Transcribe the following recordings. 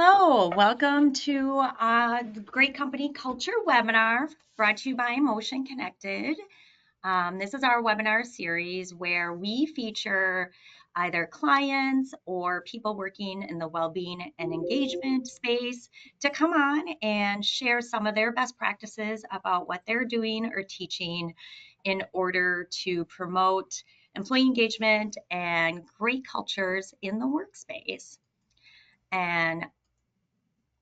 Hello, welcome to the Great Company Culture webinar brought to you by Emotion Connected. This is our webinar series where we feature either clients or people working in the well-being and engagement space to come on and share some of their best practices about what they're doing or teaching in order to promote employee engagement and great cultures in the workspace. And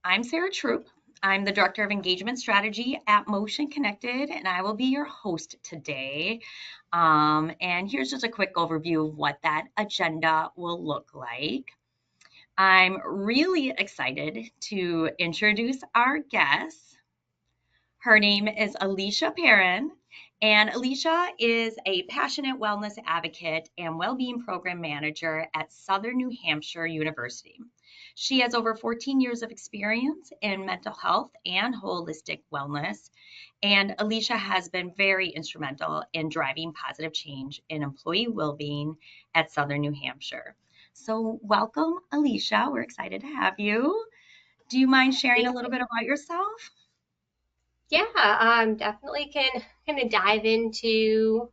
I'm Sarah Troup. I'm the Director of Engagement Strategy at Motion Connected, and I will be your host today. And here's just a quick overview of what that agenda will look like. I'm really excited to introduce our guest. Her name is Alysia Perron, and Alysia is a passionate wellness advocate and Wellbeing Program Manager at Southern New Hampshire University. She has over 14 years of experience in mental health and holistic wellness, and Alysia has been very instrumental in driving positive change in employee well-being at Southern New Hampshire. So welcome, Alysia. We're excited to have you. Do you mind sharing a little bit about yourself? Yeah, definitely can kind of dive into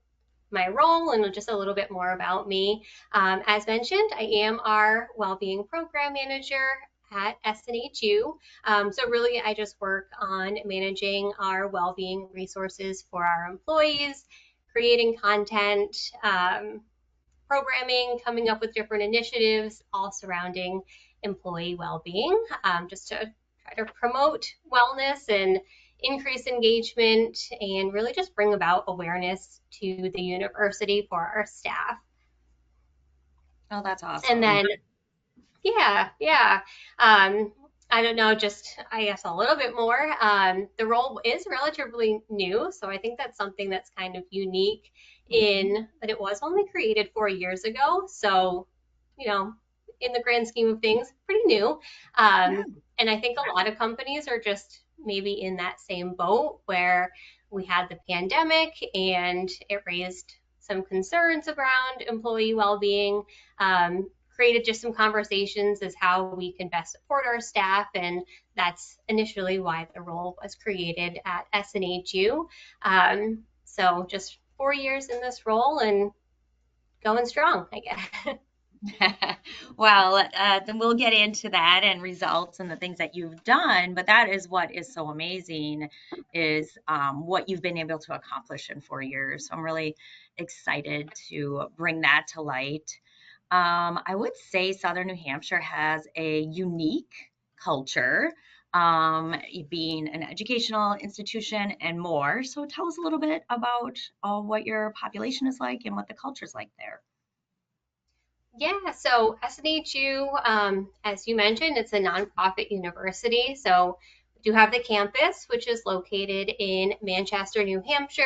my role and just a little bit more about me. As mentioned, I am our Wellbeing Program Manager at SNHU. So really, I just work on managing our well-being resources for our employees, creating content, programming, coming up with different initiatives, all surrounding employee well-being, just to try to promote wellness and increase engagement and really just bring about awareness to the university for our staff. Oh, that's And awesome. then, yeah. I don't know, just I guess a little bit more. The role is relatively new, so I think that's something that's kind of unique in that it was only created 4 years ago. So, in the grand scheme of things, pretty new. Yeah. And I think a lot of companies are just maybe in that same boat where we had the pandemic and it raised some concerns around employee well-being, created just some conversations as how we can best support our staff, and that's initially why the role was created at SNHU. So just 4 years in this role and going strong, I guess. Well, then we'll get into that and results and the things that you've done. But that is what is so amazing is what you've been able to accomplish in 4 years. So I'm really excited to bring that to light. I would say Southern New Hampshire has a unique culture, being an educational institution and more. So tell us a little bit about what your population is like and what the culture is like there. Yeah, so SNHU, as you mentioned, it's a nonprofit university. So we do have the campus, which is located in Manchester, New Hampshire,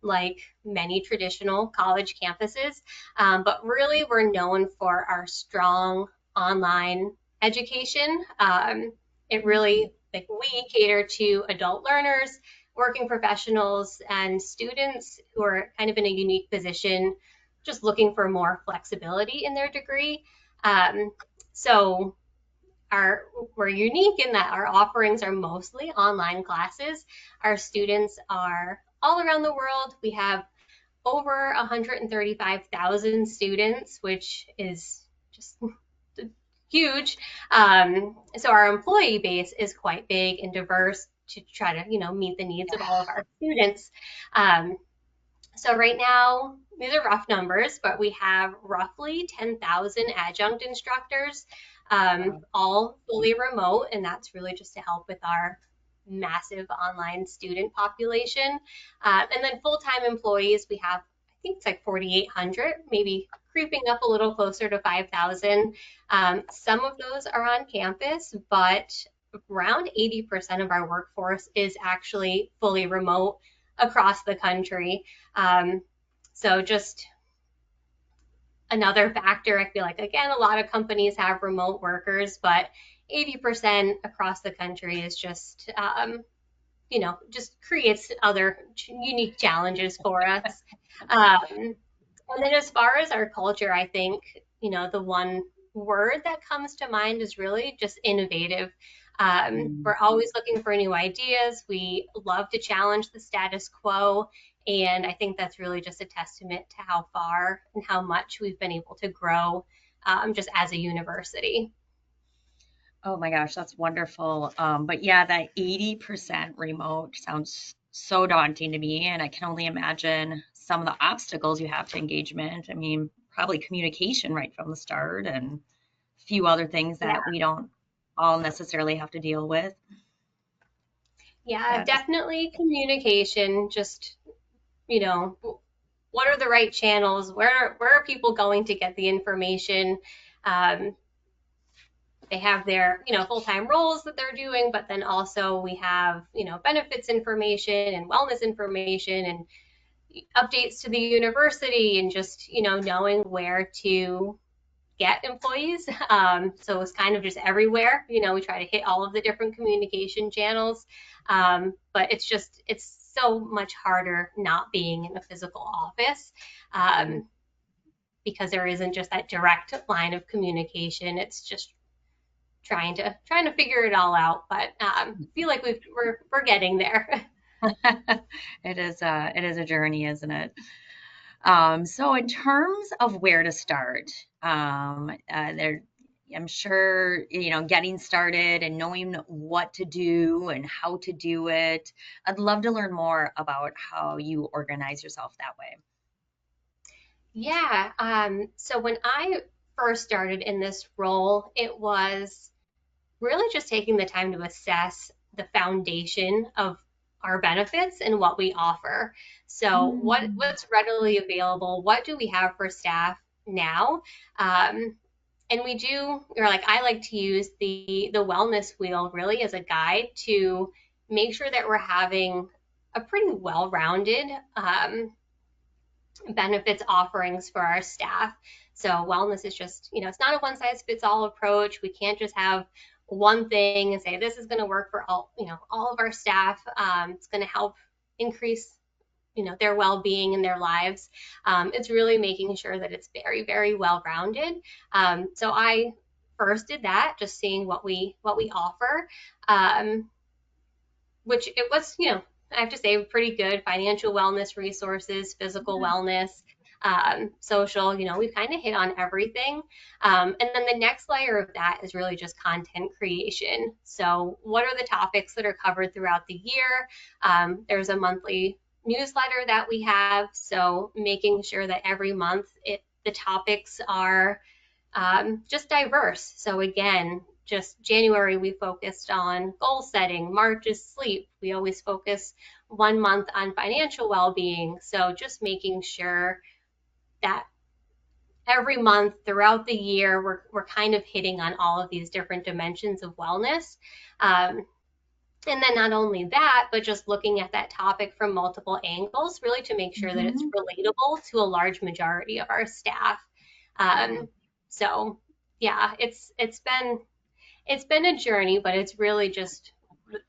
like many traditional college campuses. But really, we're known for our strong online education. It really, like, we cater to adult learners, working professionals, and students who are kind of in a unique position just looking for more flexibility in their degree. So we're unique in that our offerings are mostly online classes. Our students are all around the world. We have over 135,000 students, which is just huge. So our employee base is quite big and diverse to try to, meet the needs of all of our students. So right now, these are rough numbers, but we have roughly 10,000 adjunct instructors, all fully remote, and that's really just to help with our massive online student population. And then full-time employees, we have, I think it's like 4,800, maybe creeping up a little closer to 5,000. Some of those are on campus, but around 80% of our workforce is actually fully remote across the country. So just another factor, I feel like, again, a lot of companies have remote workers, but 80% across the country is just, just creates other unique challenges for us. And then as far as our culture, I think, the one word that comes to mind is really just innovative. Mm. We're always looking for new ideas. We love to challenge the status quo. And I think that's really just a testament to how far and how much we've been able to grow just as a university. Oh my gosh, that's wonderful. But yeah, that 80% remote sounds so daunting to me, and I can only imagine some of the obstacles you have to engagement. I mean, probably communication right from the start, and a few other things Yeah, that we don't all necessarily have to deal with. yeah, That is, definitely communication. Just, you know, what are the right channels? Where are people going to get the information? Um, they have their full-time roles that they're doing, but then also we have benefits information and wellness information and updates to the university and just knowing where to get employees. So it's kind of just everywhere. We try to hit all of the different communication channels, but it's so much harder not being in a physical office. mm, um, because there isn't just that direct line of communication. It's just trying to figure it all out, but feel like we're getting there. it is a journey, isn't it? So in terms of where to start, there, I'm sure, getting started and knowing what to do and how to do it. I'd love to learn more about how you organize yourself that way. Yeah. So when I first started in this role, it was really just taking the time to assess the foundation of our benefits and what we offer. So Mm, what's readily available? What do we have for staff now? Um, and we do, or like I like to use the wellness wheel really as a guide to make sure that we're having a pretty well-rounded benefits offerings for our staff. So wellness is just, it's not a one size fits all approach. We can't just have one thing and say this is going to work for all of our staff. It's going to help increase their well-being in their lives. It's really making sure that it's very, very well-rounded. So I first did that, just seeing what we offer, um, which it was, I have to say, pretty good financial wellness resources, physical wellness, social. We've kind of hit on everything. And then the next layer of that is really just content creation. So, what are the topics that are covered throughout the year? There's a monthly newsletter that we have. So, making sure that every month the topics are just diverse. So again, just January, we focused on goal setting. March is sleep. We always focus 1 month on financial well-being. So just making sure that every month throughout the year, we're kind of hitting on all of these different dimensions of wellness. Um, and then not only that, but just looking at that topic from multiple angles, really to make sure that it's mhm. relatable to a large majority of our staff. Um, so yeah, it's been a journey, but it's really just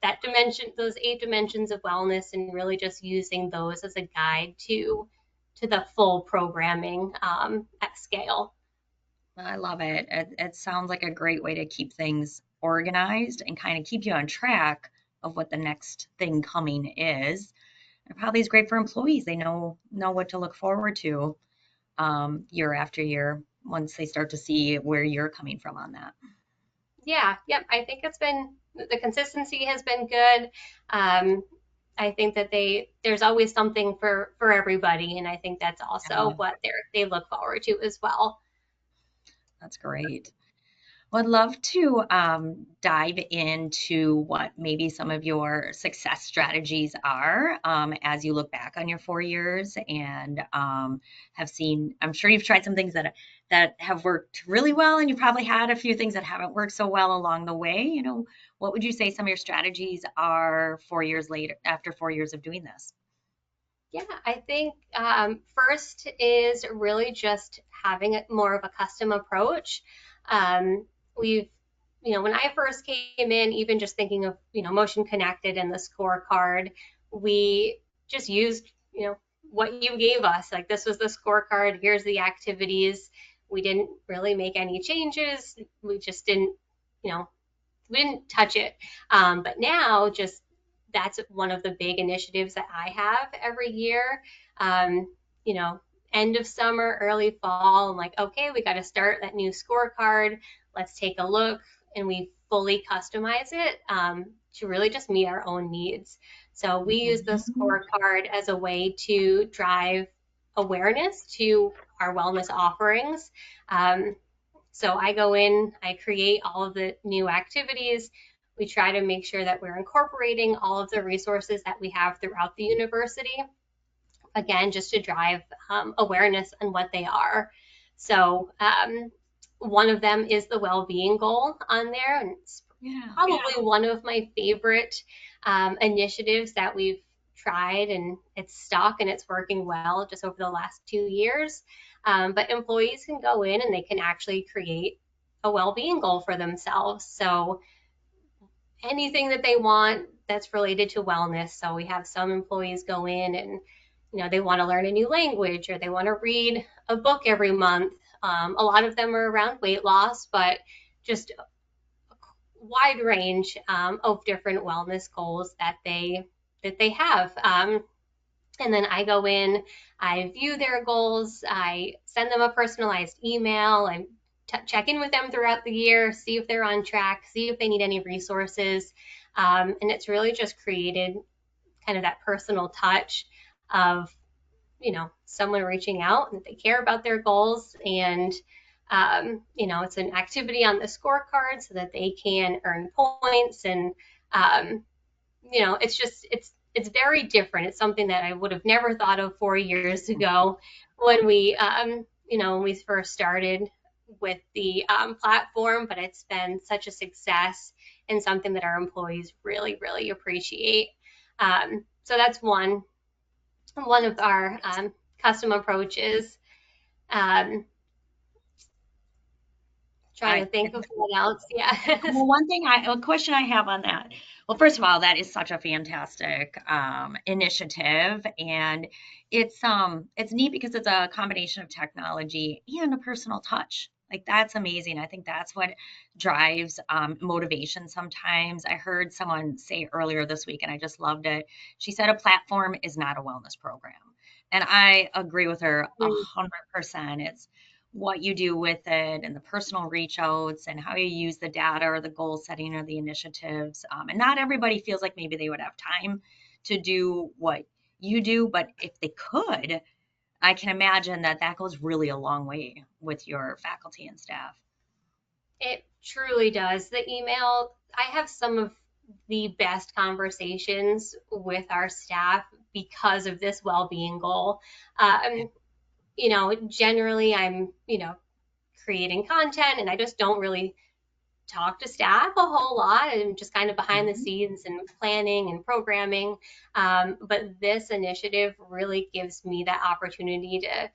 that dimension, those 8 dimensions of wellness, and really just using those as a guide to the full programming at scale. I love it. It sounds like a great way to keep things organized and kind of keep you on track of what the next thing coming is. It probably is great for employees. They know what to look forward to year after year once they start to see where you're coming from on that. Yeah, yep. I think the consistency has been good. Um, I think that there's always something for everybody, and I think that's also Yeah, what they look forward to as well. that's great. Well, I'd love to dive into what maybe some of your success strategies are as you look back on your 4 years and have seen. I'm sure you've tried some things that have worked really well, and you probably had a few things that haven't worked so well along the way. What would you say some of your strategies are 4 years later, after 4 years of doing this? Yeah, I think first is really just having more of a custom approach. Um, we've, when I first came in, even just thinking of, Motion Connected and the scorecard, we just used, what you gave us. Like this was the scorecard, here's the activities. We didn't really make any changes. We just didn't, you know, we didn't touch it. But now, just that's one of the big initiatives that I have every year. You know, end of summer, early fall, I'm like, okay, we got to start that new scorecard. Let's take a look, and we fully customize it to really just meet our own needs. So we use the scorecard as a way to drive awareness to our wellness offerings. So I go in, I create all of the new activities. We try to make sure that we're incorporating all of the resources that we have throughout the university, again, just to drive awareness on what they are. So one of them is the well-being goal on there, and it's probably one of my favorite initiatives that we've tried, and it's stuck and it's working well just over the last 2 years. But employees can go in and they can actually create a well-being goal for themselves. So anything that they want that's related to wellness. So we have some employees go in and, you know, they want to learn a new language, or they want to read a book every month. A lot of them are around weight loss, but just a wide range of different wellness goals that they have. And then I go in, I view their goals, I send them a personalized email, I check in with them throughout the year, see if they're on track, see if they need any resources. And it's really just created kind of that personal touch of, you know, someone reaching out and they care about their goals. And, you know, it's an activity on the scorecard so that they can earn points. And, you know, it's very different. It's something that I would have never thought of 4 years ago when we, you know, when we first started with the platform, but it's been such a success and something that our employees really, really appreciate. So that's one of our custom approaches. Trying to think of what else. Yeah. Well, a question I have on that. Well, first of all, that is such a fantastic initiative, and it's neat because it's a combination of technology and a personal touch. Like that's amazing. I think that's what drives motivation sometimes. I heard someone say earlier this week, and I just loved it. She said a platform is not a wellness program, and I agree with her 100%. It's what you do with it and the personal reach outs and how you use the data or the goal setting or the initiatives. And not everybody feels like maybe they would have time to do what you do, but if they could, I can imagine that that goes really a long way with your faculty and staff. It truly does. The email, I have some of the best conversations with our staff because of this well-being goal. You know, generally I'm, you know, creating content and I just don't really talk to staff a whole lot. I'm just kind of behind the scenes and planning and programming. But this initiative really gives me that opportunity to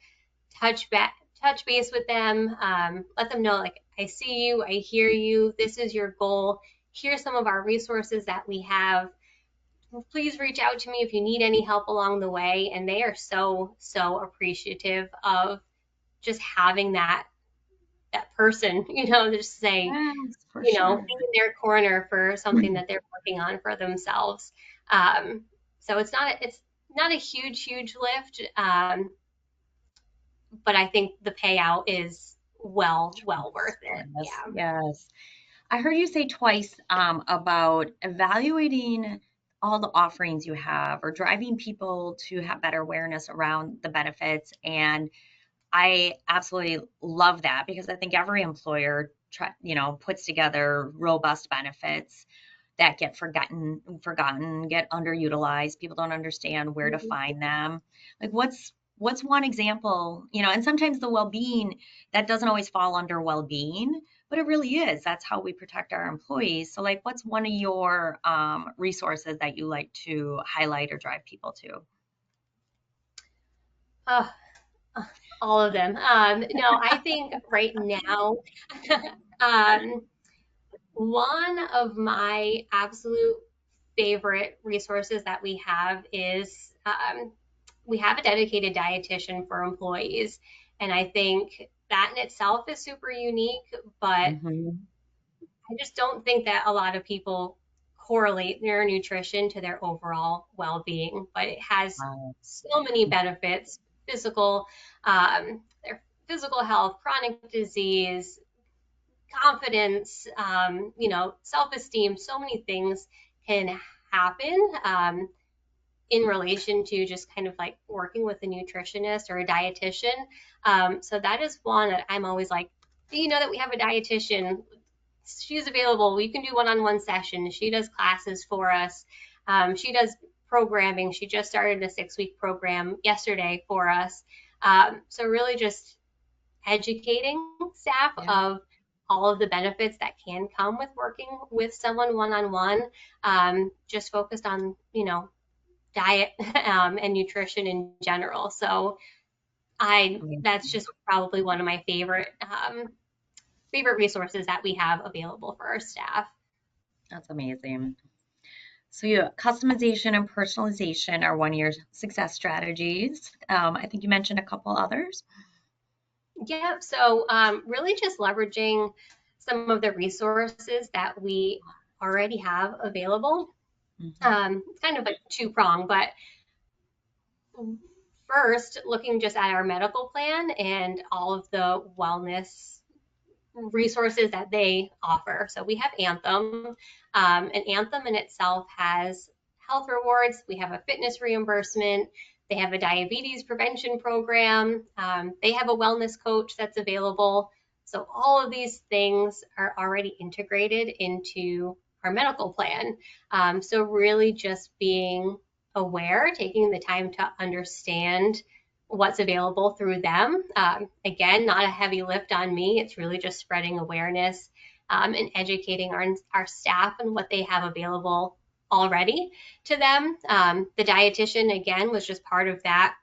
touch base with them, let them know, like, I see you, I hear you, this is your goal, here's some of our resources that we have. Please reach out to me if you need any help along the way. And they are so appreciative of just having that person, you know, just say, you know, be in their corner for something that they're working on for themselves. So it's not a huge lift, but I think the payout is well worth it. Yes. I heard you say twice about evaluating all the offerings you have or driving people to have better awareness around the benefits. And I absolutely love that because I think every employer, puts together robust benefits that get forgotten, get underutilized. People don't understand where to find them. Like what's one example, and sometimes the well-being that doesn't always fall under well-being, but it really is. That's how we protect our employees. So like, what's one of your resources that you like to highlight or drive people to? All of them. No, I think right now, one of my absolute favorite resources that we have is we have a dedicated dietitian for employees. And I think that in itself is super unique, but Mhm. I just don't think that a lot of people correlate their nutrition to their overall well-being, but it has Wow. so many benefits, their physical health, chronic disease, confidence, self-esteem, so many things can happen in relation to just kind of like working with a nutritionist or a dietitian. So that is one that I'm always like, do you know that we have a dietitian? She's available. We can do one-on-one sessions. She does classes for us. She does programming. She just started a 6-week program yesterday for us. So really just educating staff Yeah. of all of the benefits that can come with working with someone one-on-one, just focused on, diet and nutrition in general. So that's Amazing. just probably one of my favorite resources that we have available for our staff. That's amazing. So customization and personalization are one of your success strategies. I think you mentioned a couple others. Yeah, so really just leveraging some of the resources that we already have available. Mhm. It's kind of a two-prong, but first, looking just at our medical plan and all of the wellness resources that they offer. So we have Anthem, and Anthem in itself has health rewards. We have a fitness reimbursement. They have a diabetes prevention program. They have a wellness coach that's available. So all of these things are already integrated into our medical plan. So really just being aware, taking the time to understand what's available through them. Again, not a heavy lift on me. It's really just spreading awareness and educating our staff and what they have available already to them. The dietitian, again, was just part of that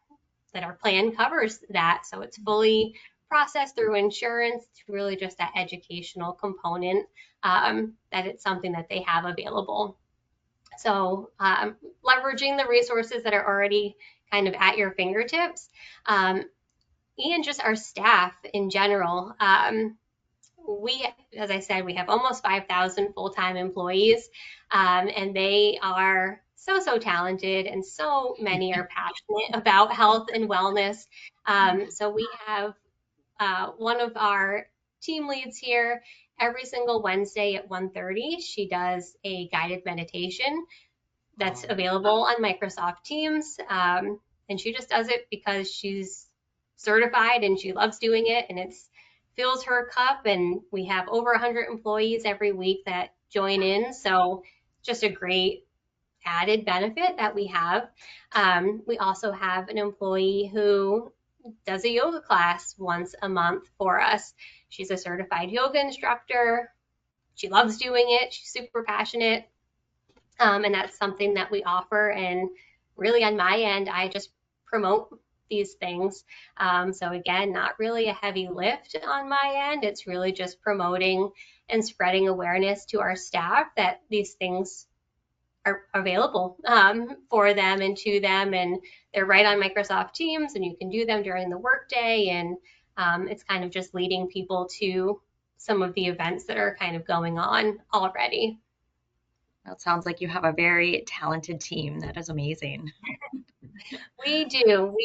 our plan covers that. So it's fully processed through insurance. It's really just that educational component, that it's something that they have available. So leveraging the resources that are already kind of at your fingertips, and just our staff in general. As I said, we have almost 5,000 full-time employees, and they are so talented, and so many are passionate about health and wellness. So we have one of our team leads here every single Wednesday at 1:30. She does a guided meditation that's Wow. available on Microsoft Teams. And she just does it because she's certified and she loves doing it, and it's fills her cup. And we have over 100 employees every week that join in. So just a great added benefit that we have. We also have an employee who does a yoga class once a month for us. She's a certified yoga instructor. She loves doing it. She's super passionate. And that's something that we offer. And really, on my end, I just promote these things. So, again, not really a heavy lift on my end. It's really just promoting and spreading awareness to our staff that these things are available for them and to them. And they're right on Microsoft Teams, and you can do them during the workday. And it's kind of just leading people to some of the events that are kind of going on already. That sounds like you have a very talented team. That is amazing. We do.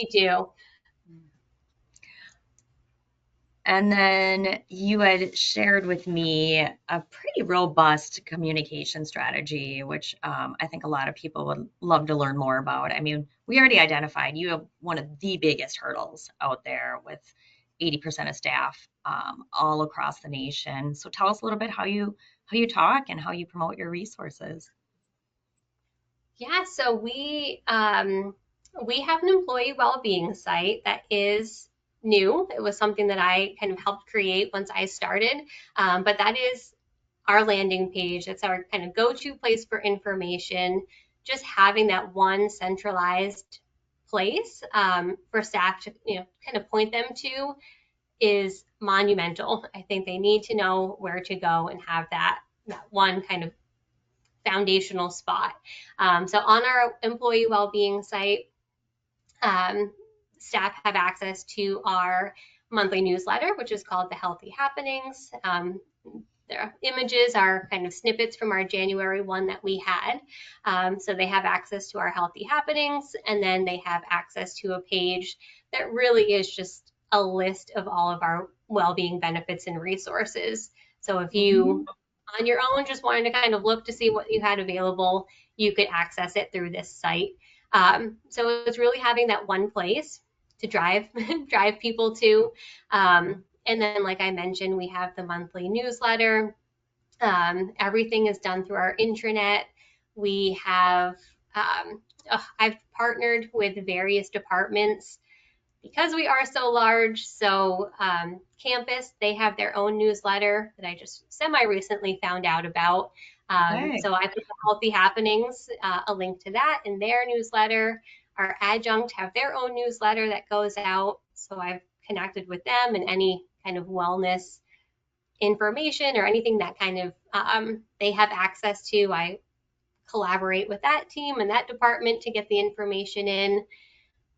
And then you had shared with me a pretty robust communication strategy, which I think a lot of people would love to learn more about. I mean, we already identified you have one of the biggest hurdles out there with 80% of staff all across the nation. So tell us a little bit how you talk and how you promote your resources. Yeah, so we have an employee well-being site that is new. It was something that I kind of helped create once I started, but that is our landing page. It's our kind of go-to place for information. Just having that one centralized place for staff to kind of point them to is monumental. I think they need to know where to go and have that one kind of foundational spot. So on our employee well-being site, staff have access to our monthly newsletter, which is called the Healthy Happenings. Their images are kind of snippets from our January one that we had. So they have access to our Healthy Happenings, and then they have access to a page that really is just a list of all of our well-being benefits and resources. So if you on your own just wanted to kind of look to see what you had available, you could access it through this site. So it's really having that one place to drive drive people to. And then, like I mentioned, we have the monthly newsletter. Everything is done through our intranet. We have, I've partnered with various departments because we are so large. So campus, they have their own newsletter that I just semi-recently found out about. So I put the Healthy Happenings, a link to that in their newsletter. Our adjunct have their own newsletter that goes out. So I've connected with them, and any kind of wellness information or anything that kind of they have access to, I collaborate with that team and that department to get the information in.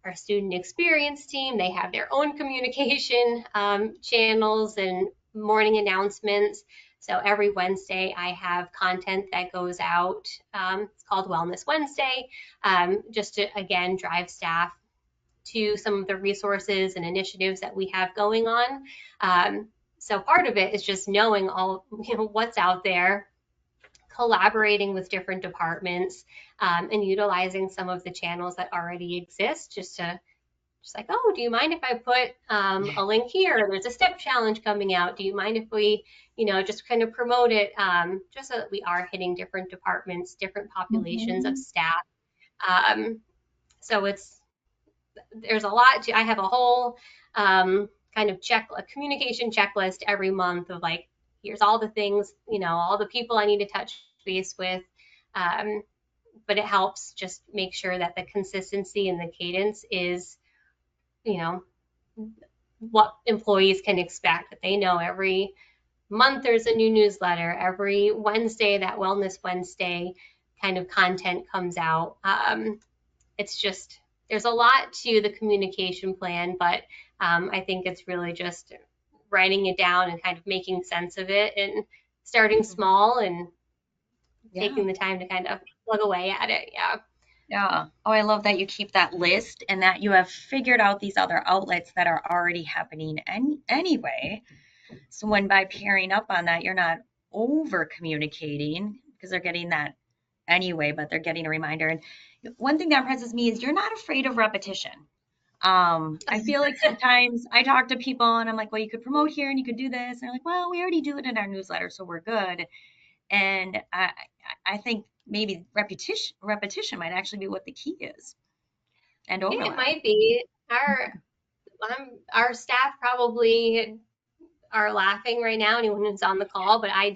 Our student experience team, they have their own communication channels and morning announcements. So every Wednesday I have content that goes out. It's called Wellness Wednesday, just to, again, drive staff to some of the resources and initiatives that we have going on. So part of it is just knowing all, what's out there, collaborating with different departments, and utilizing some of the channels that already exist, just like, oh, do you mind if I put a link here? There's a step challenge coming out. Do you mind if we, just kind of promote it, just so that we are hitting different departments, different populations of staff. So there's a lot to, I have a whole kind of a communication checklist every month of like, here's all the things, all the people I need to touch base with. But it helps just make sure that the consistency and the cadence is, what employees can expect, that they know every month there's a new newsletter, every Wednesday, that Wellness Wednesday kind of content comes out. It's just, there's a lot to the communication plan, but I think it's really just writing it down and kind of making sense of it and starting small and taking the time to kind of plug away at it. Yeah. Oh, I love that you keep that list and that you have figured out these other outlets that are already happening anyway. So when by pairing up on that, you're not over communicating because they're getting that anyway, but they're getting a reminder. And one thing that impresses me is you're not afraid of repetition. I feel like sometimes I talk to people and I'm like, well, you could promote here and you could do this. And they're like, well, we already do it in our newsletter, so we're good. And I think maybe repetition might actually be what the key is. And overlap. It might be. Our staff probably are laughing right now, anyone who's on the call, but I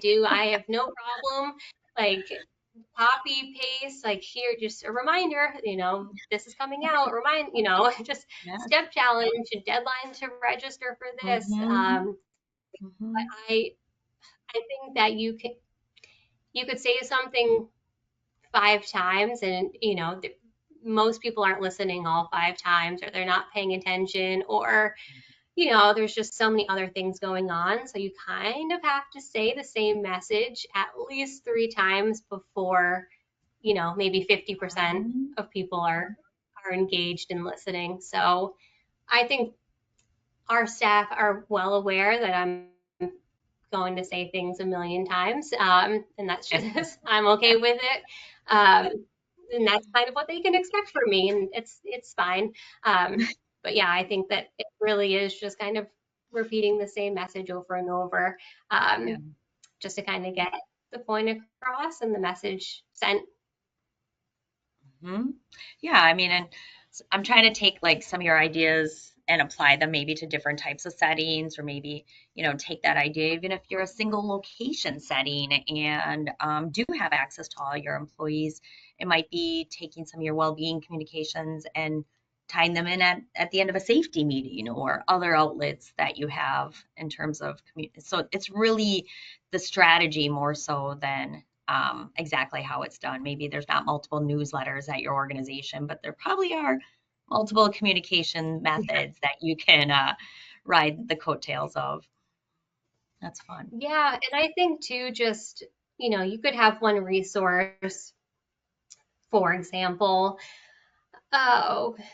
have no problem, like, copy paste, like, here, just a reminder, this is coming out, just step challenge, a deadline to register for this. But I think that you could say something 5 times and, most people aren't listening all 5 times, or they're not paying attention, or, there's just so many other things going on. So you kind of have to say the same message at least 3 times before, maybe 50% of people are engaged in listening. So I think our staff are well aware that I'm going to say things a million times. And that's just, I'm okay with it. And that's kind of what they can expect from me, and it's fine. But yeah, I think that it really is just kind of repeating the same message over and over, just to kind of get the point across and the message sent. Yeah, I mean, and I'm trying to take like some of your ideas and apply them maybe to different types of settings, or maybe, take that idea, even if you're a single location setting and do have access to all your employees, it might be taking some of your well-being communications and tying them in at the end of a safety meeting or other outlets that you have in terms of community. So it's really the strategy more so than exactly how it's done. Maybe there's not multiple newsletters at your organization, but there probably are multiple communication methods that you can ride the coattails of. That's fun. Yeah, and I think too, just, you could have one resource, for example,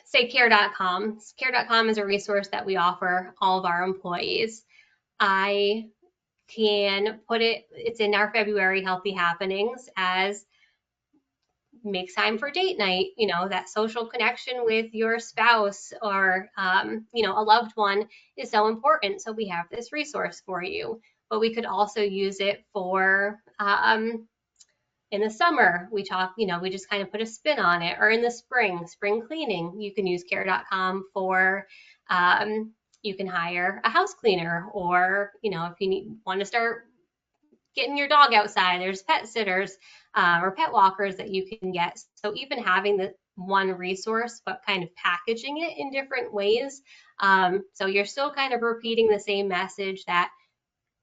say care.com. Care.com is a resource that we offer all of our employees. I can put it's in our February Healthy Happenings as make time for date night, that social connection with your spouse or, a loved one is so important. So we have this resource for you, but we could also use it for, in the summer, we just kind of put a spin on it, or in the spring cleaning, you can use care.com for, you can hire a house cleaner, or, if you want to start getting your dog outside, there's pet sitters or pet walkers that you can get. So even having the one resource, but kind of packaging it in different ways. So you're still kind of repeating the same message that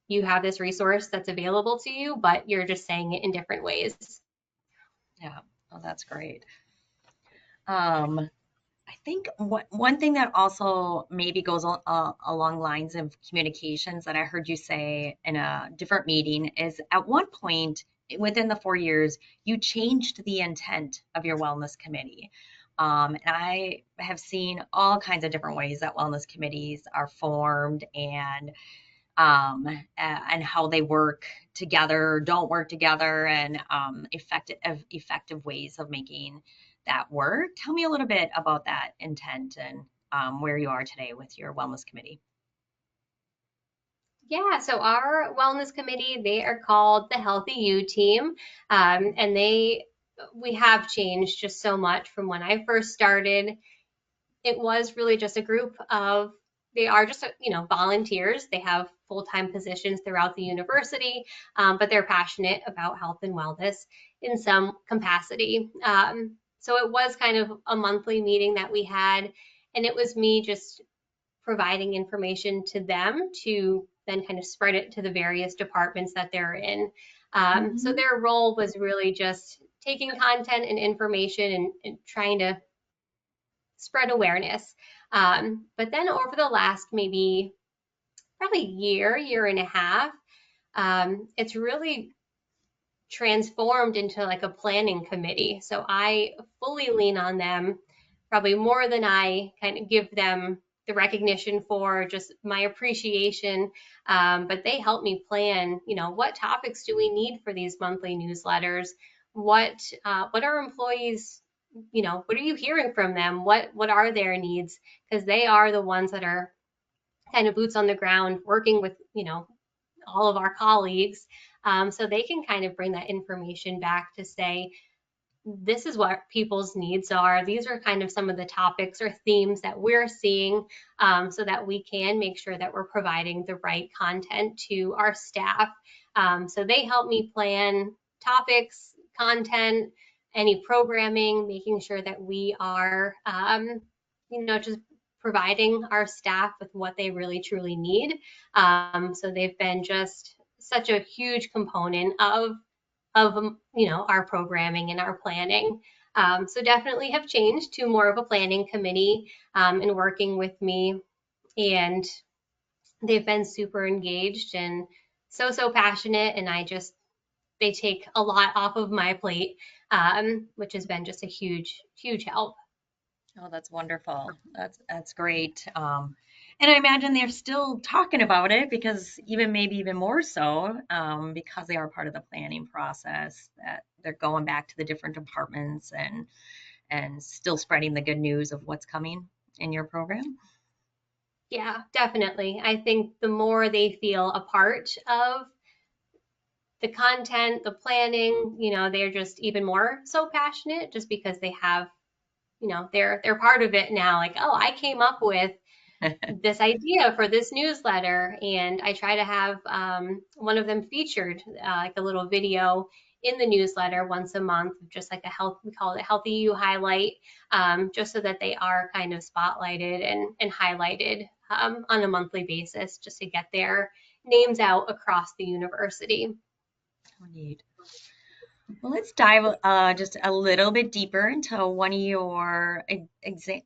you have this resource that's available to you, but you're just saying it in different ways. Yeah, oh, that's great. I think one thing that also maybe goes along lines of communications that I heard you say in a different meeting is at one point within the 4 years, you changed the intent of your wellness committee. And I have seen all kinds of different ways that wellness committees are formed and how they work together, don't work together, and effective ways of making that work. Tell me a little bit about that intent and where you are today with your wellness committee. Yeah, so our wellness committee, they are called the Healthy You team. And we have changed just so much from when I first started. It was really just a group of, they are just, volunteers. They have full-time positions throughout the university, but they're passionate about health and wellness in some capacity. So it was kind of a monthly meeting that we had, and it was me just providing information to them to then kind of spread it to the various departments that they're in. So their role was really just taking content and information and trying to spread awareness. But then over the last maybe probably year and a half, it's really transformed into like a planning committee. So I fully lean on them, probably more than I kind of give them the recognition for, just my appreciation. But they help me plan, what topics do we need for these monthly newsletters? What are employees, what are you hearing from them? What are their needs? Because they are the ones that are kind of boots on the ground working with, all of our colleagues. So they can kind of bring that information back to say, this is what people's needs are. These are kind of some of the topics or themes that we're seeing, so that we can make sure that we're providing the right content to our staff. So they help me plan topics, content, any programming, making sure that we are, just providing our staff with what they really truly need. So they've been just such a huge component of our programming and our planning. So definitely have changed to more of a planning committee and working with me, and they've been super engaged and so passionate, and they take a lot off of my plate, which has been just a huge help. Oh, that's wonderful. That's great. And I imagine they're still talking about it because maybe even more so, because they are part of the planning process, that they're going back to the different departments and still spreading the good news of what's coming in your program. Yeah, definitely. I think the more they feel a part of the content, the planning, they're just even more so passionate, just because they have, they're part of it now. Like, oh, I came up with this idea for this newsletter, and I try to have one of them featured, like a little video in the newsletter once a month, just like we call it a Healthy You highlight, just so that they are kind of spotlighted and highlighted on a monthly basis, just to get their names out across the university. Oh, neat. Well, let's dive just a little bit deeper into one of your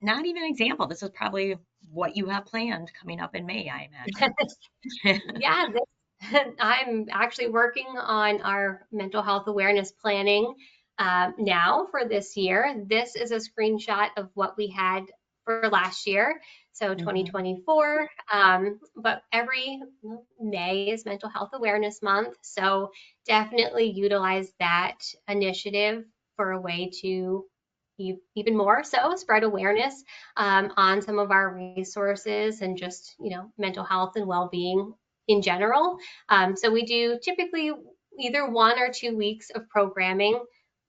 not even example. This is probably what you have planned coming up in May, I imagine. Yeah, I'm actually working on our mental health awareness planning now for this year. This is a screenshot of what we had for last year, so Mhm. 2024. But every May is Mental Health Awareness Month, so definitely utilize that initiative for a way to even more so spread awareness on some of our resources and just mental health and well-being in general. So we do typically either 1 or 2 weeks of programming.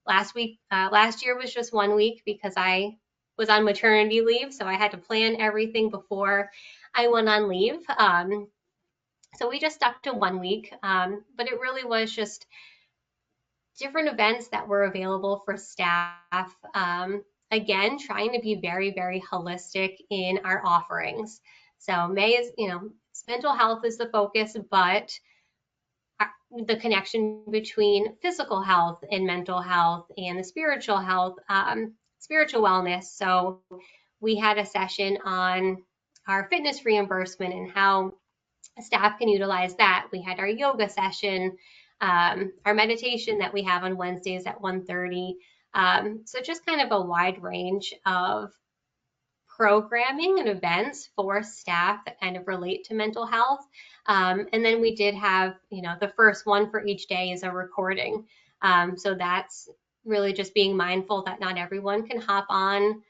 Last year was just 1 week because I was on maternity leave, so I had to plan everything before I went on leave. So we just stuck to 1 week, but it really was just different events that were available for staff. Again, trying to be very, very holistic in our offerings. So May is, mental health is the focus, but the connection between physical health and mental health and the spiritual health, spiritual wellness. So we had a session on our fitness reimbursement and how staff can utilize that. We had our yoga session, our meditation that we have on Wednesdays at 1:30. So just kind of a wide range of programming and events for staff that kind of relate to mental health. And then we did have, the first one for each day is a recording. So that's really just being mindful that not everyone can hop on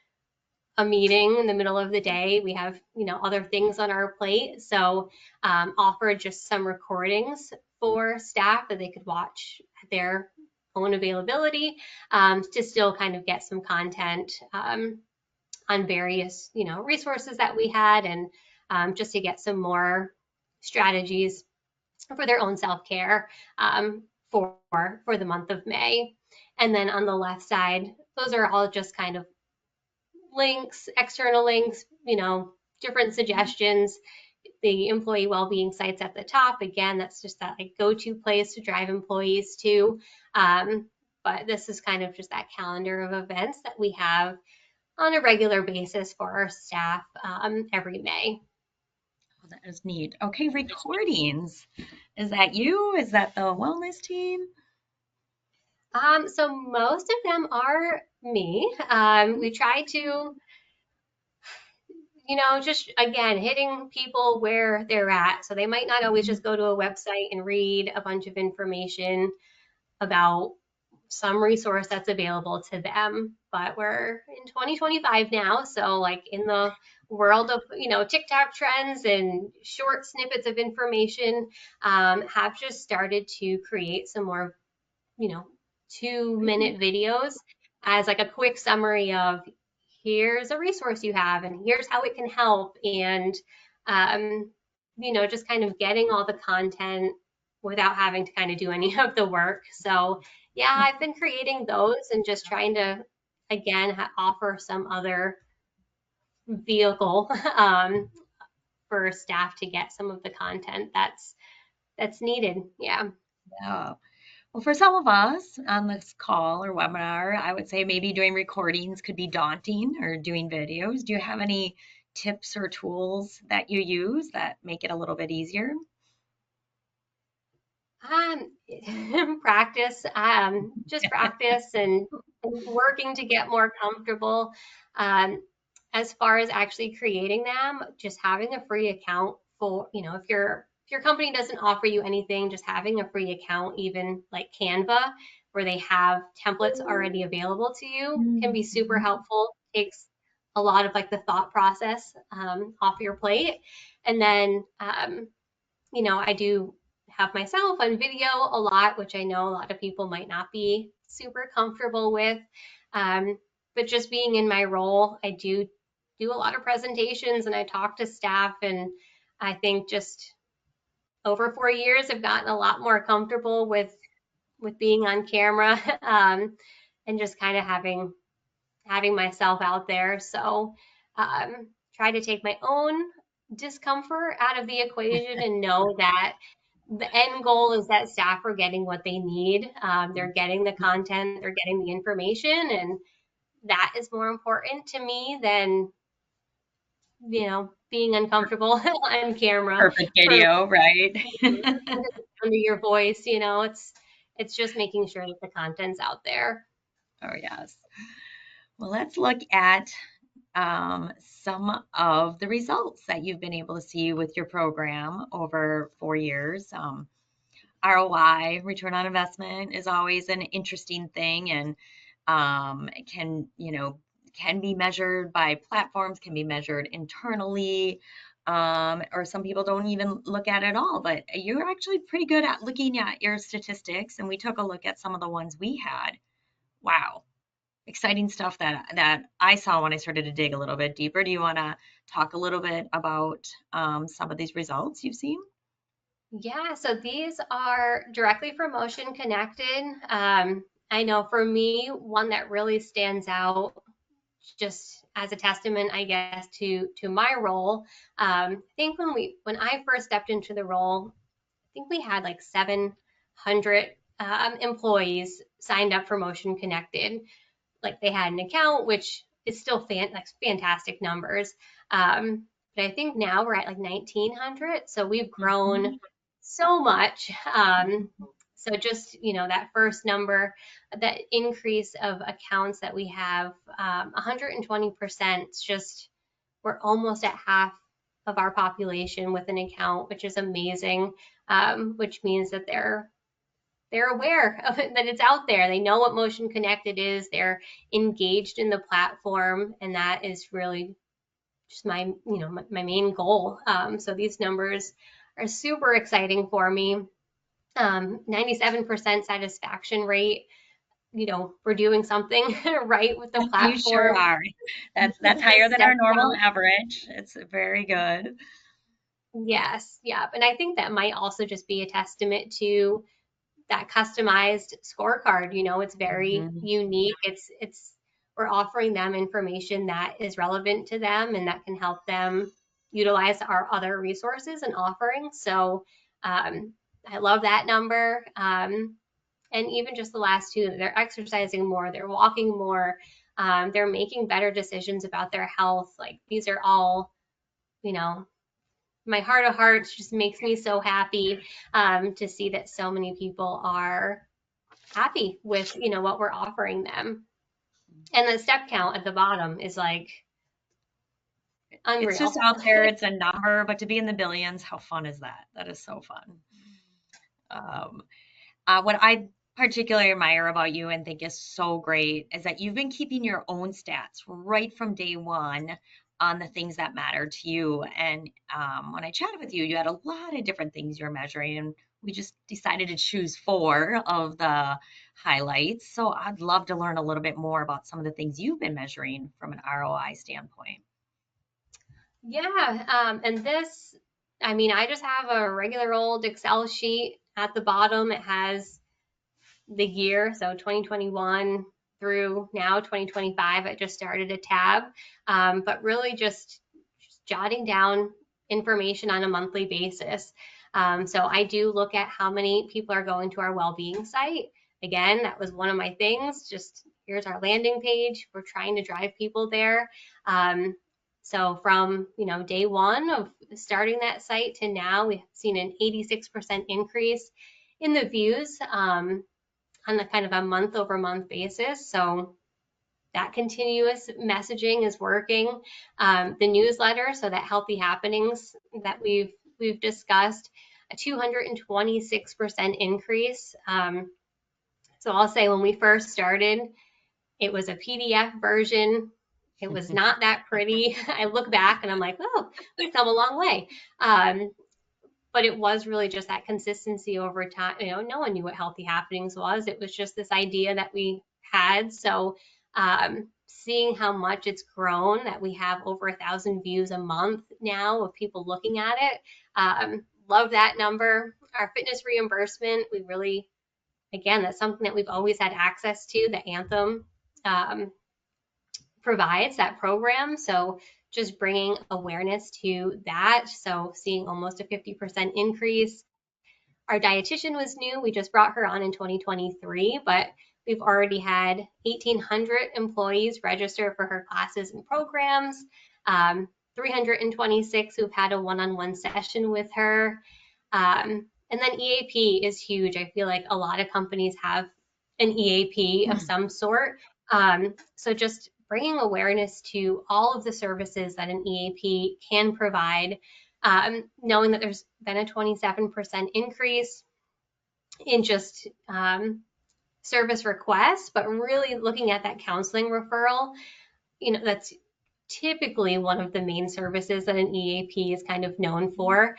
a meeting in the middle of the day. We have, other things on our plate. So offer just some recordings for staff that they could watch at their own availability to still kind of get some content on various, resources that we had, and just to get some more strategies for their own self-care for the month of May. And then on the left side, those are all just kind of links, external links, different suggestions. The employee well-being sites at the top, again, that's just that like go-to place to drive employees to. But this is kind of just that calendar of events that we have on a regular basis for our staff every May. Oh, that is neat. Okay, recordings. Is that you? Is that the wellness team? So most of them are me. We try to, just again, hitting people where they're at. So they might not always just go to a website and read a bunch of information about some resource that's available to them. But we're in 2025 now, so like in the world of TikTok trends and short snippets of information, have just started to create some more 2-minute videos as like a quick summary of here's a resource you have and here's how it can help, and um, just kind of getting all the content without having to kind of do any of the work. So yeah, I've been creating those and just trying to again offer some other vehicle for staff to get some of the content that's needed. Yeah. Yeah. Well, for some of us on this call or webinar, I would say maybe doing recordings could be daunting or doing videos. Do you have any tips or tools that you use that make it a little bit easier? Practice, just practice and working to get more comfortable. Um, as far as actually creating them, just having a free account for, if your company doesn't offer you anything, just having a free account, even like Canva, where they have templates already available to you, can be super Mhm. helpful. Takes a lot of like the thought process off your plate. And then I do have myself on video a lot, which I know a lot of people might not be super comfortable with. Um, but just being in my role, I do a lot of presentations and I talk to staff, and I think just over 4 years, I've gotten a lot more comfortable with being on camera and just kind of having myself out there. So try to take my own discomfort out of the equation and know that the end goal is that staff are getting what they need. They're getting the content, they're getting the information, and that is more important to me than being uncomfortable on camera Perfect for video, right? under your voice. It's just making sure that the content's out there. Oh, yes. Well, let's look at some of the results that you've been able to see with your program over 4 years. ROI, return on investment, is always an interesting thing, and it can be measured by platforms, can be measured internally, or some people don't even look at it at all. But you're actually pretty good at looking at your statistics, and we took a look at some of the ones we had. Wow, exciting stuff that I saw when I started to dig a little bit deeper. Do you want to talk a little bit about some of these results you've seen? Yeah, so these are directly from Motion Connected. I know for me, one that really stands out, just as a testament, I guess, to my role. I think when I first stepped into the role, I think we had like 700 employees signed up for Motion Connected. Like they had an account, which is still fantastic numbers. But I think now we're at like 1,900, so we've grown Mhm. so much. So just that first number, that increase of accounts that we have, 120%. Just we're almost at half of our population with an account, which is amazing. Which means that they're aware of it, that it's out there. They know what Motion Connected is. They're engaged in the platform, and that is really just my main goal. So these numbers are super exciting for me. 97% satisfaction rate. We're doing something right with the You sure platform. are. That's The higher than step our normal count. average. It's very good. Yes, yeah. And I think that might also just be a testament to that customized scorecard. It's very Mhm. unique. It's we're offering them information that is relevant to them and that can help them utilize our other resources and offerings. So I love that number. And even just the last two, they're exercising more, they're walking more, they're making better decisions about their health. Like these are all, you know, my heart of hearts just makes me so happy to see that so many people are happy with what we're offering them. And the step count at the bottom is like It's just unreal. out there. It's a number, but to be in the billions, how fun is that? That is so fun. Um, what I particularly admire about you and think is so great is that you've been keeping your own stats right from day one on the things that matter to you. And when I chatted with you, you had a lot of different things you're measuring, and we just decided to choose four of the highlights. So I'd love to learn a little bit more about some of the things you've been measuring from an ROI standpoint. Yeah, and this, I mean, I just have a regular old Excel sheet. At the bottom it has the year, so 2021 through now 2025. I just started a tab, but really just jotting down information on a monthly basis. So I do look at how many people are going to our well-being site. Again, that was one of my things. Just here's our landing page. We're trying to drive people there. So from day one of starting that site to now, we've seen an 86% increase in the views. On the kind of a month over month basis. So that continuous messaging is working. The newsletter, so that healthy happenings that we've discussed, a 226% increase. So I'll say when we first started, it was a PDF version. It was not that pretty. I look back and I'm like, oh, we've come a long way. But it was really just that consistency over time. No one knew what healthy happenings was. It was just this idea that we had. So seeing how much it's grown, that we have over 1,000 views a month now of people looking at it. Love that number. Our fitness reimbursement, we really, again, that's something that we've always had access to. The Anthem um, provides that program. So just bringing awareness to that. So seeing almost a 50% increase. Our dietitian was new. We just brought her on in 2023, but we've already had 1,800 employees register for her classes and programs. 326 who've had a one-on-one session with her. And then EAP is huge. I feel like a lot of companies have an EAP of some sort. So just bringing awareness to all of the services that an EAP can provide, knowing that there's been a 27% increase in just service requests, but really looking at that counseling referral, that's typically one of the main services that an EAP is kind of known for.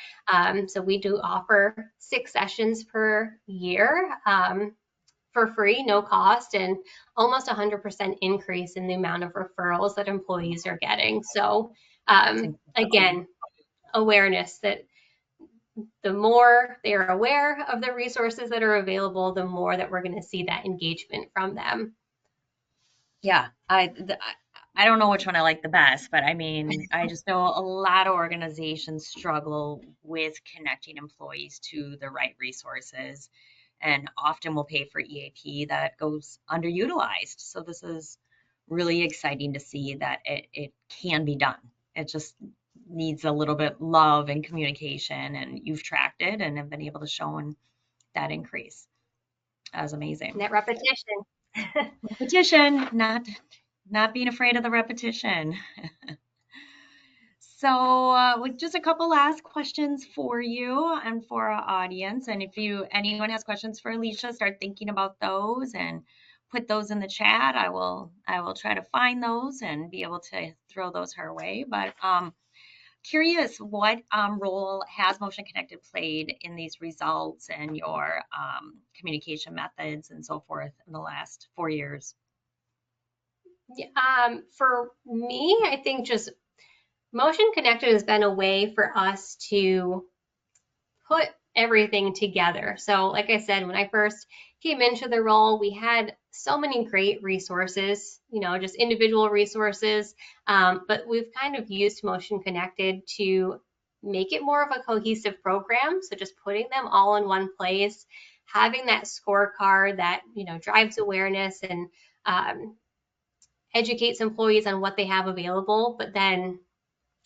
So we do offer 6 sessions per year for free, no cost, and almost 100% increase in the amount of referrals that employees are getting. So again, awareness that the more they are aware of the resources that are available, the more that we're going to see that engagement from them. Yeah, I don't know which one I like the best, but I mean, I just know a lot of organizations struggle with connecting employees to the right resources and often will pay for EAP that goes underutilized. So this is really exciting to see that it can be done. It just needs a little bit love and communication, and you've tracked it and have been able to show that increase. That was amazing. And that repetition. Repetition, not being afraid of the repetition. So just a couple last questions for you and for our audience. And if anyone has questions for Alysia, start thinking about those and put those in the chat. I will try to find those and be able to throw those her way. But curious, what role has Motion Connected played in these results and your communication methods and so forth in the last 4 years? For me, I think just Motion Connected has been a way for us to put everything together. So like I said, when I first came into the role, we had so many great resources, just individual resources, but we've kind of used Motion Connected to make it more of a cohesive program. So just putting them all in one place, having that scorecard that, drives awareness and educates employees on what they have available, but then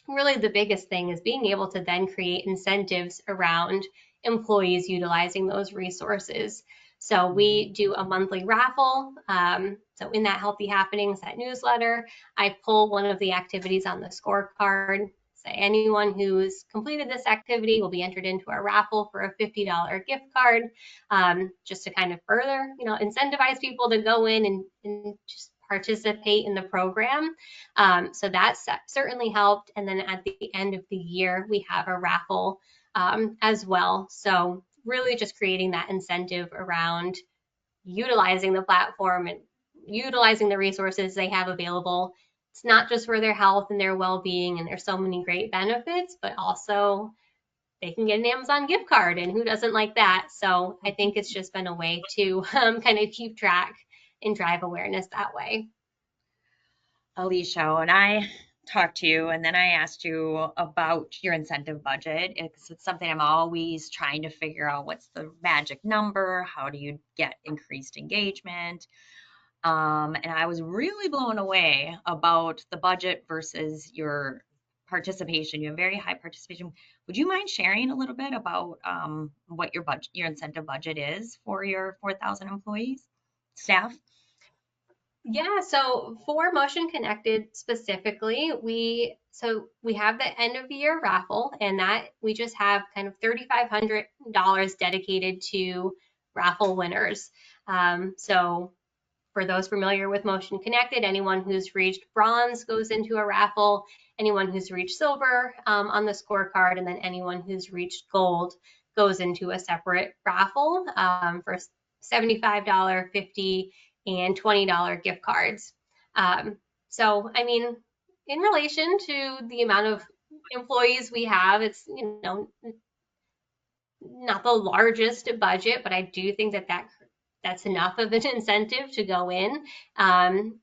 really the biggest thing is being able to then create incentives around employees utilizing those resources. So we do a monthly raffle. So in that Healthy Happenings, that newsletter, I pull one of the activities on the scorecard. Say anyone who's completed this activity will be entered into a raffle for a $50 gift card, just to kind of further, incentivize people to go in and just participate in the program. So that's certainly helped. And then at the end of the year, we have a raffle as well. So really just creating that incentive around utilizing the platform and utilizing the resources they have available. It's not just for their health and their well-being, and there's so many great benefits, but also they can get an Amazon gift card, and who doesn't like that? So I think it's just been a way to kind of keep track and drive awareness that way. Alysia, when I talked to you and then I asked you about your incentive budget, it's something I'm always trying to figure out. What's the magic number? How do you get increased engagement? And I was really blown away about the budget versus your participation. You have very high participation. Would you mind sharing a little bit about what your incentive budget is for your 4,000 employees, staff? Yeah, so for Motion Connected specifically, we have the end of the year raffle, and that we just have kind of $3,500 dedicated to raffle winners. So for those familiar with Motion Connected, anyone who's reached bronze goes into a raffle, anyone who's reached silver on the scorecard, and then anyone who's reached gold goes into a separate raffle for $75, $50, and $20 gift cards. So, I mean, in relation to the amount of employees we have, it's, not the largest budget, but I do think that's enough of an incentive to go in and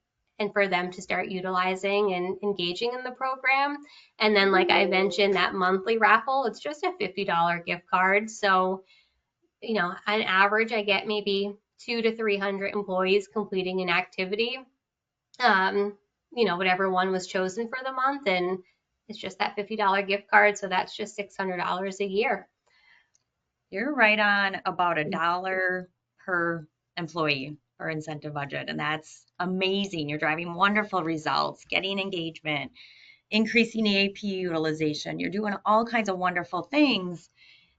for them to start utilizing and engaging in the program. And then, like I mentioned, that monthly raffle, it's just a $50 gift card. So, on average, I get maybe 200 to 300 employees completing an activity, whatever one was chosen for the month. And It's just that $50 gift card, so that's just $600 a year. You're right on about $1 per employee per incentive budget, and that's amazing. You're driving wonderful results, getting engagement, increasing the AP utilization. You're doing all kinds of wonderful things.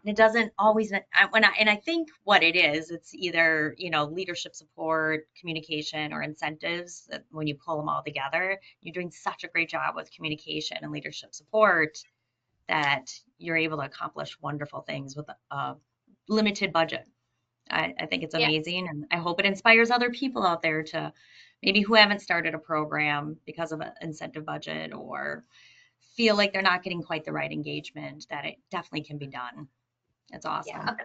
And it doesn't always and I think what it is, it's either, leadership support, communication, or incentives. That when you pull them all together, you're doing such a great job with communication and leadership support that you're able to accomplish wonderful things with a limited budget. I think it's Yeah. amazing, and I hope it inspires other people out there to maybe who haven't started a program because of an incentive budget or feel like they're not getting quite the right engagement, that it definitely can be done. It's awesome. Yeah.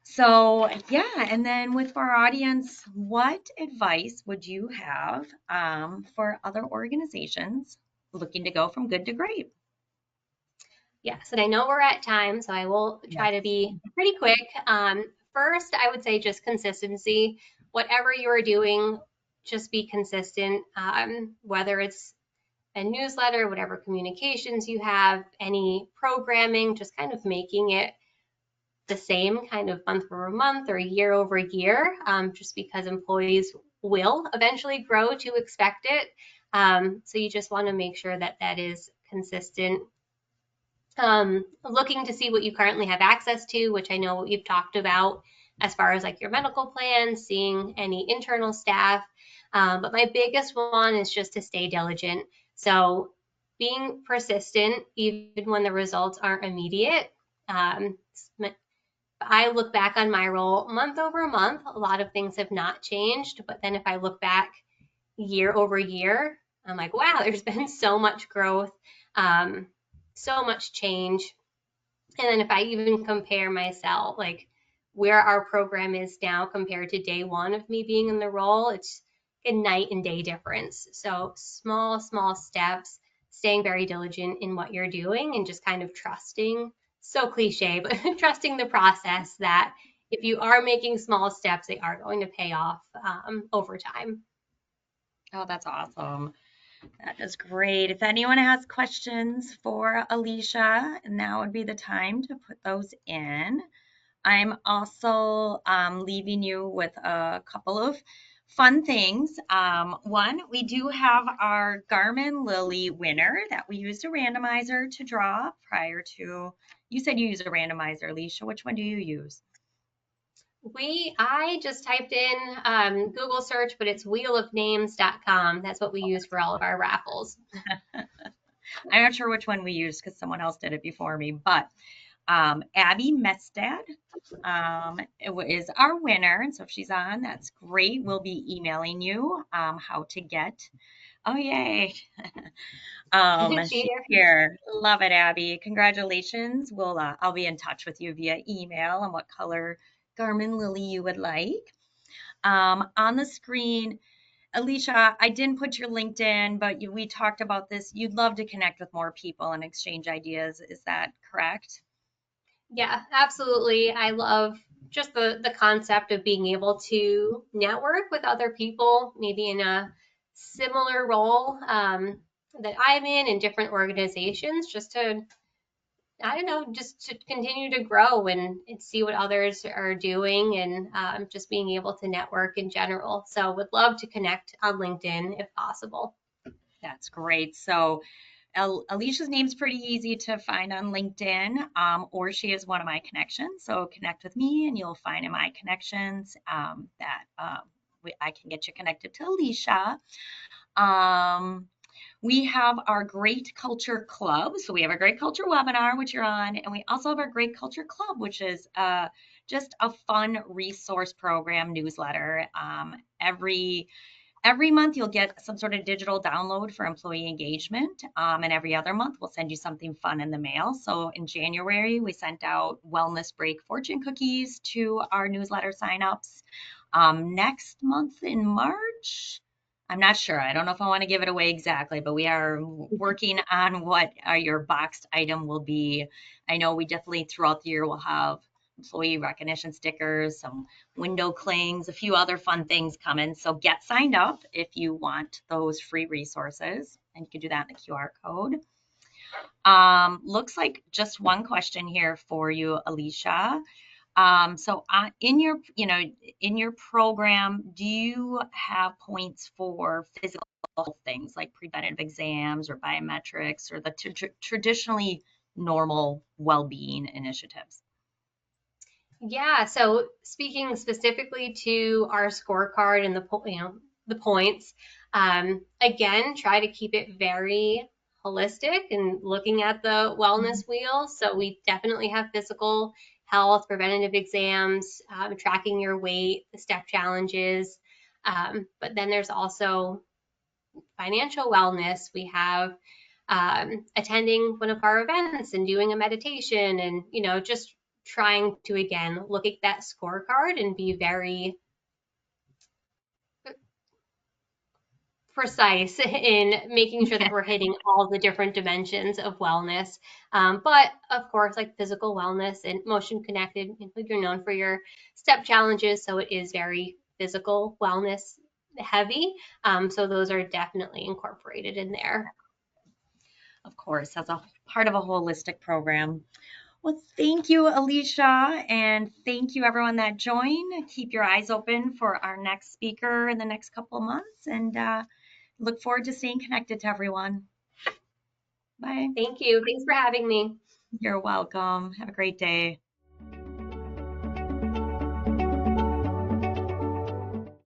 So, yeah, and then for our audience, what advice would you have for other organizations looking to go from good to great? Yes, and I know we're at time, so I will try to Yes. be pretty quick. First, I would say just consistency. Whatever you are doing, just be consistent. Whether it's a newsletter, whatever communications you have, any programming, just kind of making it the same kind of month over month or year over year, just because employees will eventually grow to expect it. So you just want to make sure that that is consistent. Looking to see what you currently have access to, which I know you've talked about as far as like your medical plan, seeing any internal staff. But my biggest one is just to stay diligent. So being persistent, even when the results aren't immediate. I look back on my role month over month, a lot of things have not changed. But then if I look back year over year, I'm like, wow, there's been so much growth, so much change. And then if I even compare myself, like where our program is now compared to day one of me being in the role, it's a night and day difference. So small, small steps, staying very diligent in what you're doing and just kind of trusting, so cliche, but trusting the process that if you are making small steps, they are going to pay off over time. Oh, that's awesome. That is great. If anyone has questions for Alysia, now would be the time to put those in. I'm also leaving you with a couple of fun things. One, we do have our Garmin Lily winner that we used a randomizer to draw prior to. You said you use a randomizer, Alysia. Which one do you use? I just typed in Google search, but it's wheelofnames.com. That's what we use for all of our raffles. I'm not sure which one we used because someone else did it before me, but Abby Mestad is our winner. And so if she's on, that's great. We'll be emailing you how to get. Oh, yay. She's here. Love it, Abby. Congratulations. I'll be in touch with you via email on what color Garmin Lily you would like. On the screen, Alysia, I didn't put your LinkedIn, but we talked about this. You'd love to connect with more people and exchange ideas. Is that correct? Yeah, absolutely. I love just the concept of being able to network with other people, maybe in a similar role that I'm in different organizations, just to, I don't know, just to continue to grow and see what others are doing and just being able to network in general. So would love to connect on LinkedIn if possible. That's great. So Alicia's name's pretty easy to find on LinkedIn, or she is one of my connections. So connect with me and you'll find in my connections that I can get you connected to Alysia. We have our Great Culture Club. So we have a Great Culture webinar, which you're on, and we also have our Great Culture Club, which is just a fun resource program newsletter. Every month you'll get some sort of digital download for employee engagement, and every other month we'll send you something fun in the mail. So in January we sent out wellness break fortune cookies to our newsletter signups. Next month in March, I'm not sure. I don't know if I want to give it away exactly, but we are working on what your boxed item will be. I know we definitely throughout the year will have employee recognition stickers, some window clings, a few other fun things coming. So get signed up if you want those free resources, and you can do that in the QR code. Looks like just one question here for you, Alysia. In your, in your program, do you have points for physical things like preventative exams or biometrics or the traditionally normal well-being initiatives? Yeah, so speaking specifically to our scorecard and the points, again, try to keep it very holistic and looking at the wellness wheel. So we definitely have physical health, preventative exams, tracking your weight, the step challenges. But then there's also financial wellness. We have attending one of our events and doing a meditation and, just trying to, again, look at that scorecard and be very precise in making sure that we're hitting all the different dimensions of wellness. But of course, like physical wellness and motion connected, you're known for your step challenges. So it is very physical wellness heavy. So those are definitely incorporated in there. Of course, as a part of a holistic program. Well, thank you, Alysia, and thank you everyone that joined. Keep your eyes open for our next speaker in the next couple of months, and look forward to staying connected to everyone. Bye. Thank you. Thanks for having me. You're welcome. Have a great day.